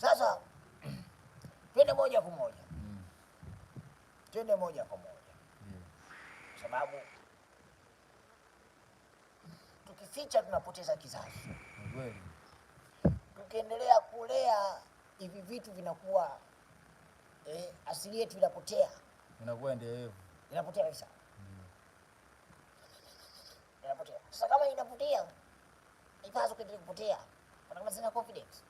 Sasa twende moja kwa moja, twende moja kwa moja, sababu tukificha tunapoteza kizazi. Tukiendelea kulea hivi vitu vinakuwa asili yetu inapotea, inakuwa endelevu, inapotea kabisa. Inapotea. Sasa kama inapotea, ipaswa kuendelea kupotea, kwa kama sina confidence.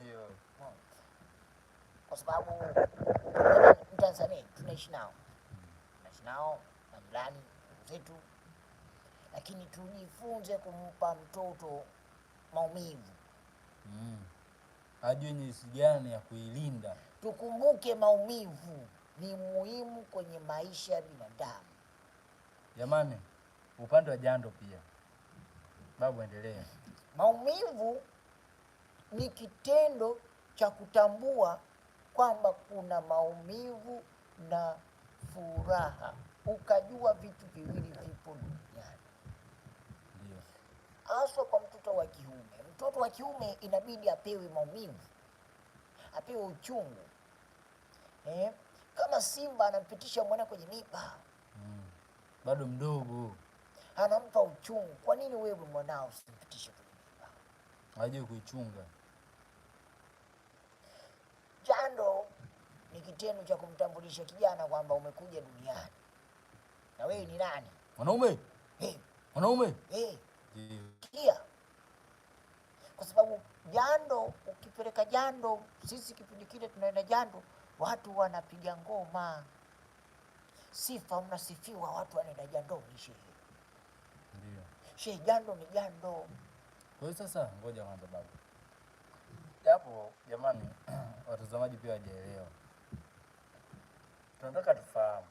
Ndio. Kwa sababu Tanzania tunaishi nao majirani zetu, lakini tujifunze kumpa mtoto maumivu, ajue jinsi gani ya kuilinda. Tukumbuke maumivu ni muhimu kwenye maisha ya binadamu. Jamani, upande wa jando pia. Babu, endelea. Maumivu ni kitendo cha kutambua kwamba kuna maumivu na furaha, ukajua vitu viwili vipo duniani. Ndio. Hasa kwa mtoto wa kiume. Mtoto wa kiume inabidi apewe maumivu, apewe uchungu. Kama simba anampitisha mwana kwenye miba, bado mdogo, anampa uchungu. Kwa nini wewe mwanao usimpitishe kwenye miba? hajui kuichunga. Jando ni kitendo cha kumtambulisha kijana kwamba umekuja duniani na wewe ni nani. Mwanaume. Mwanaume. Kia. Kwa sababu jando, ukipeleka jando, sisi kipindi kile tunaenda jando, watu wanapiga ngoma, sifa, mnasifiwa, watu wanaenda jando ni shehe. Ndio. Shehe, jando ni jando. Kwa hiyo sasa ngoja kwanza babu. Japo jamani, watazamaji pia wajaelewa. Tunataka tufahamu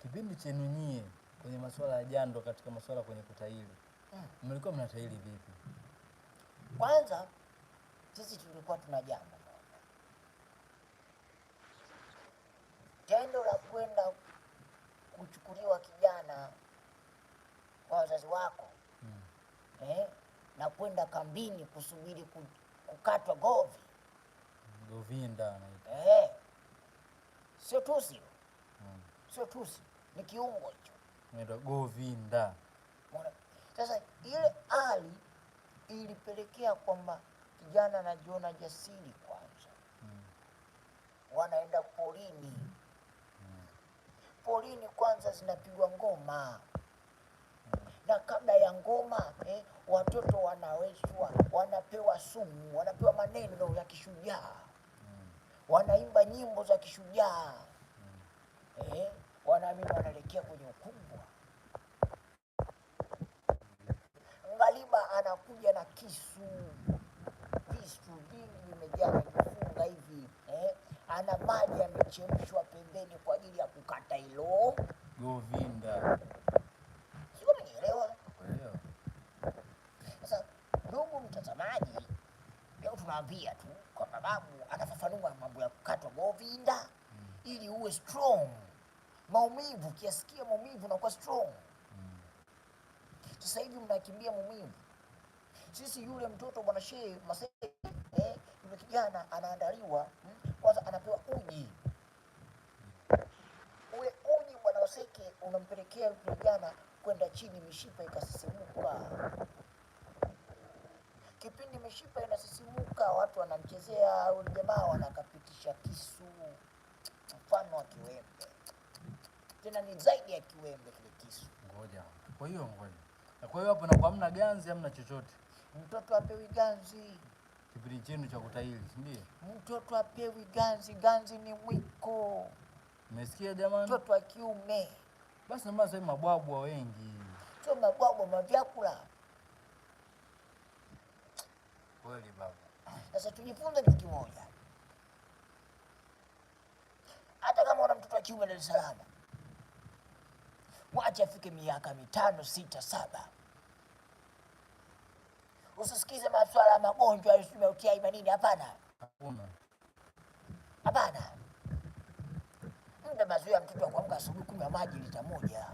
kipindi chenu nyie kwenye masuala ya jando, katika masuala kwenye kutahiri. Mlikuwa mnatahiri vipi? Kwanza sisi tulikuwa tuna jambo moja. Tendo la kwenda kuchukuliwa kijana kwa wazazi wako, na kwenda kambini kusubiri kukatwa govi. Govinda anaitwa. Sio tusi. Sio tusi, ni kiungo hicho. Anaitwa Govinda. Sasa ile hali ilipelekea kwamba kijana anajiona jasiri kwanza. Wanaenda porini. Porini kwanza zinapigwa ngoma. Na kabla ya ngoma, watoto wanaweshwa, wanapewa sumu, wanapewa maneno ya kishujaa. Wanaimba nyimbo za kishujaa. Wanaamini wanaelekea kwenye ukubwa. Ngaliba anakuja na kisu vingi vimejaa vifunga hivi, ana maji yamechemshwa pembeni kwa ajili ya kukata hilo Govinda. Sio, mnielewa? Sasa ndugu mtazamaji, leo tunaambia tu kwa sababu anafafanua mambo ya kukatwa Govinda ili uwe strong. Maumivu, kiasikia maumivu unakuwa strong. Sasa hivi mnakimbia maumivu. Sisi yule mtoto bwana shehe Maseke, yule kijana anaandaliwa, kwanza anapewa uji. Ule uji bwana Maseke unampelekea yule kijana kwenda chini, mishipa ikasisimuka. Kipindi mishipa inasisimuka, watu wanamchezea yule jamaa, wanakapitisha kisu mfano wa kiwembe. Tena ni zaidi ya kiwembe kile kisu. Ngoja. Kwa hiyo hapo na kwa hamna ganzi, hamna chochote. Mtoto apewi ganzi. Kipindi chenu cha kutahiri, si ndio? Mtoto apewi ganzi, ganzi ni mwiko. Umesikia jamani? Mtoto wa kiume. Basi mbona sasa mabwabwa wengi? Sio mabwabwa, mavyakula. Kweli baba. Sasa tujifunze kitu kimoja. Hata kama una mtoto wa kiume Dar es Salaam, mwache afike miaka 5, 6, 7. Usisikize masuala ya magonjwa ya UTI manini, hapana. Hakuna. Hapana. Muda mazoea mtoto wa kuamka asubuhi kunywa maji lita 1.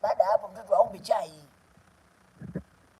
Baada ya hapo mtoto aombe chai.